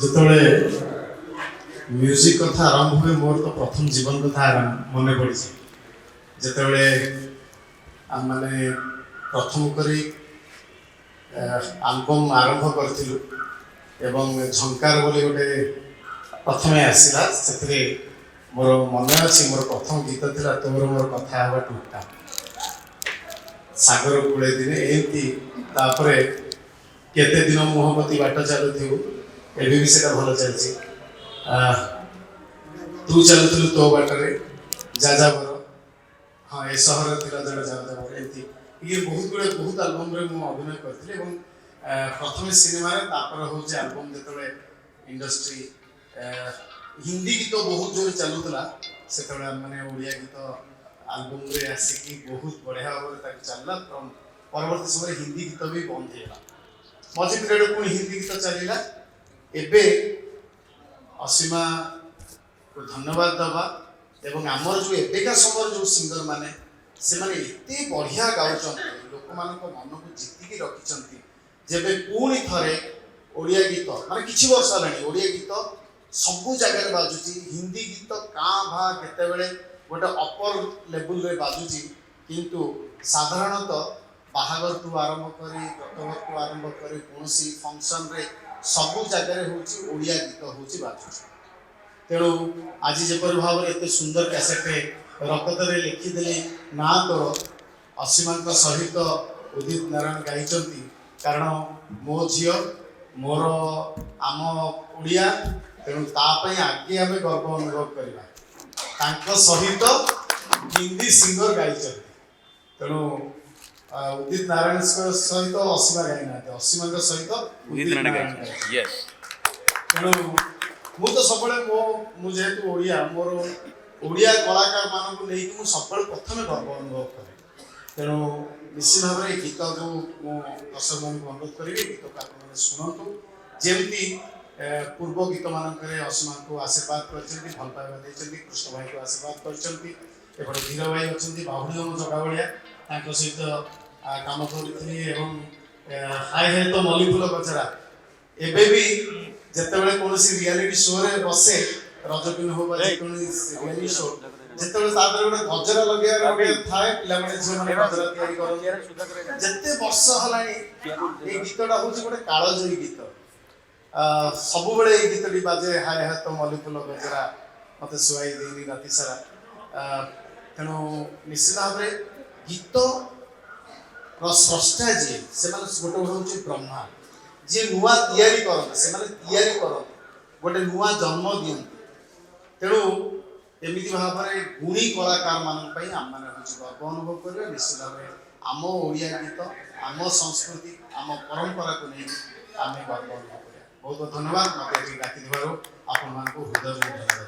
ଯେତେବେଳେ ମ୍ୟୁଜିକ୍ କଥା ଆରମ୍ଭ ହୁଏ ମୋର ତ ପ୍ରଥମ ଜୀବନ କଥା ମନେ ପଡ଼ିଛି। ଯେତେବେଳେ ଆମମାନେ ପ୍ରଥମ କରି ଆଲବମ୍ ଆରମ୍ଭ କରିଥିଲୁ ଏବଂ ଝଙ୍କାର ବୋଲି ଗୋଟେ ପ୍ରଥମେ ଆସିଲା, ସେଥିରେ ମୋର ମନେ ଅଛି ମୋର ପ୍ରଥମ ଗୀତ ଥିଲା ତୋର ମୋର କଥା ହେବା ଟୁଟା ସାଗର କୂଳେ ଦିନେ, ଏମିତି ତାପରେ କେତେ ଦିନ ମୁହଁପତି ବାଟ ଚାଲୁଥିବୁ, ଏବେ ବି ସେଟା ଭଲ ଚାଲିଛି। ତୁ ଚାଲୁଥିଲୁ ତୋ ବାଟରେ ଯାଯାବର, ହଁ ଏ ସହର ଥିଲା ଜଣେ ଯାଯାବର, ଏମିତି ଇଏ ବହୁତ ଆଲବମ୍ରେ ମୁଁ ଅଭିନୟ କରିଥିଲି। ଏବଂ ପ୍ରଥମେ ସିନେମାରେ, ତାପରେ ହେଉଛି ଆଲବମ୍। ଯେତେବେଳେ ଇଣ୍ଡଷ୍ଟ୍ରି ହିନ୍ଦୀ ଗୀତ ବହୁତ ଜୋରେ ଚାଲୁଥିଲା, ସେତେବେଳେ ଆମମାନେ ଓଡ଼ିଆ ଗୀତ ଆଲବମ୍ରେ ଆସିକି ବହୁତ ବଢ଼ିଆ ଭାବରେ ତାକୁ ଚାଲିଲା। ପରବର୍ତ୍ତୀ ସମୟରେ ହିନ୍ଦୀ ଗୀତ ବି ବନ୍ଦ ହେଇଗଲା। ମଝି ପିରିୟଡ଼ ପୁଣି ହିନ୍ଦୀ ଗୀତ ଚାଲିଲା। ଏବେ ଅସୀମାକୁ ଧନ୍ୟବାଦ ଦେବା ଏବଂ ଆମର ଯେଉଁ ଏବେକା ସମୟର ଯେଉଁ ସିଙ୍ଗର ମାନେ, ସେମାନେ ଏତେ ବଢ଼ିଆ ଗାଉଛନ୍ତି, ଲୋକମାନଙ୍କ ମନକୁ ଜିତିକି ରଖିଛନ୍ତି। ଯେବେ ପୁଣି ଥରେ ଓଡ଼ିଆ ଗୀତ, ମାନେ କିଛି ବର୍ଷ ହେଲାଣି ଓଡ଼ିଆ ଗୀତ ସବୁ ଜାଗାରେ ବାଜୁଛି, ହିନ୍ଦୀ ଗୀତ କାଁ ଭାଁ କେତେବେଳେ ଗୋଟେ ଅପର ଲେବୁଲରେ ବାଜୁଛି, କିନ୍ତୁ ସାଧାରଣତଃ ବାହାଘରଠୁ ଆରମ୍ଭ କରି ବ୍ରତଘରଠୁ ଆରମ୍ଭ କରି କୌଣସି ଫଙ୍କସନରେ ସବୁ ଜାଗାରେ ହେଉଛି ଓଡ଼ିଆ ଗୀତ ହେଉଛି ବାଜୁଛି। ତେଣୁ ଆଜି ଯେପରି ଭାବରେ ଏତେ ସୁନ୍ଦର କ୍ୟାସେଟ୍ରେ ରକତରେ ଲେଖିଦେଲି ନା ତୋର, ଅସୀମାଙ୍କ ସହିତ ଉଦିତ ନାରାୟଣ ଗାଇଛନ୍ତି। କାରଣ ମୋ ଝିଅ, ମୋର ଆମ ଓଡ଼ିଆ, ତେଣୁ ତା ପାଇଁ ଆଗେ ଆମେ ଗର୍ବ ଅନୁଭବ କରିବା। ତାଙ୍କ ସହିତ ହିନ୍ଦୀ ସିଙ୍ଗର ଗାଇଛନ୍ତି, ତେଣୁ ଉଦିତ ନାରାୟଣଙ୍କ ସହିତ ଅସୀମା ଗାଇନାହାନ୍ତି, ଅସୀମାଙ୍କ ସହିତ ଉଦିତ ନାରାୟଣ ଗାଇଛନ୍ତି। ତେଣୁ ମୁଁ ତ ସବୁବେଳେ ମୁଁ ଯେହେତୁ ଓଡ଼ିଆ, ମୋର ଓଡ଼ିଆ କଳାକାରମାନଙ୍କୁ ନେଇକି ମୁଁ ସବୁବେଳେ ପ୍ରଥମେ ଗର୍ବ ଅନୁଭବ କରେ। ତେଣୁ ନିଶ୍ଚିତ ଭାବରେ ଏ ଗୀତକୁ ମୁଁ ଦର୍ଶକମାନଙ୍କୁ ଅନୁରୋଧ କରିବି, ଗୀତକୁ ଆପଣମାନେ ଶୁଣନ୍ତୁ। ଯେମିତି ପୂର୍ବ ଗୀତମାନଙ୍କରେ ଅସୀମାଙ୍କୁ ଆଶୀର୍ବାଦ କରିଛନ୍ତି, ଭଲ ପାଇବା ଦେଇଛନ୍ତି, କୃଷ୍ଣ ଭାଇଙ୍କୁ ଆଶୀର୍ବାଦ କରିଛନ୍ତି, ଏପଟେ ଧୀର ଭାଇ ଅଛନ୍ତି, ବାହୁଡ଼ି ଆମ ଜଗା ଭଳିଆ, ତାଙ୍କ ସହିତ କାମ କରିଥିଲି। ଏବଂ ହାଏ ହାଏ ତ ମଲ୍ଲି ଫୁଲ ଗଜରା, ଏବେ ବି ଯେତେବେଳେ କୌଣସି ରିଆଲିଟି ଶୋରେ ବସେ, ରଜକିନ ହଉ ବା ଯେକୌଣସି ରିଆଲିଟି ଶୋ, ଯେତେବେଳେ ତା ଦେହରେ ଗୋଟେ ଗଜରା ଲଗେଇବାର ଗୋଟେ ଥାଏ, ପିଲାମାନେ ଝିଅମାନେ ଗଜରା ତିଆରି କରନ୍ତି। ଯେତେ ବର୍ଷ ହେଲାଣି ଏଇ ଗୀତଟା ହେଉଛି ଗୋଟେ କାଳଜୟୀ ଗୀତ। ସବୁବେଳେ ଏଇ ଗୀତଟି ବାଜେ, ହାଏ ହାଏ ତ ମଲ୍ଲି ଫୁଲ ଗଜରା ମୋତେ ଶୁଆଇ ଦେଇନି ରାତି ସାରା। ତେଣୁ ନିଶ୍ଚିତ ଭାବରେ ଗୀତର ସ୍ରଷ୍ଟା ଯିଏ, ସେମାନେ ଗୋଟେ ହେଉଛି ବ୍ରହ୍ମା, ଯିଏ ନୂଆ ତିଆରି କରନ୍ତି, ସେମାନେ ତିଆରି କରନ୍ତି, ଗୋଟେ ନୂଆ ଜନ୍ମ ଦିଅନ୍ତି। ତେଣୁ ଏମିତି ଭାବରେ ଗୁଣୀ କଳାକାରମାନଙ୍କ ପାଇଁ ଆମମାନେ ହେଉଛି ଗର୍ବ ଅନୁଭବ କରିବା। ନିଶ୍ଚିତ ଭାବରେ ଆମ ଓଡ଼ିଆ ଗୀତ, ଆମ ସଂସ୍କୃତି, ଆମ ପରମ୍ପରାକୁ ନେଇ ଆମେ ଗର୍ବ ଅନୁଭବ କରିବା। ବହୁତ ବହୁତ ଧନ୍ୟବାଦ ମୋତେ ଏଠି ଡାକିଥିବାରୁ ଆପଣମାନଙ୍କୁ ହୃଦୟରୁ ଧନ୍ୟବାଦ।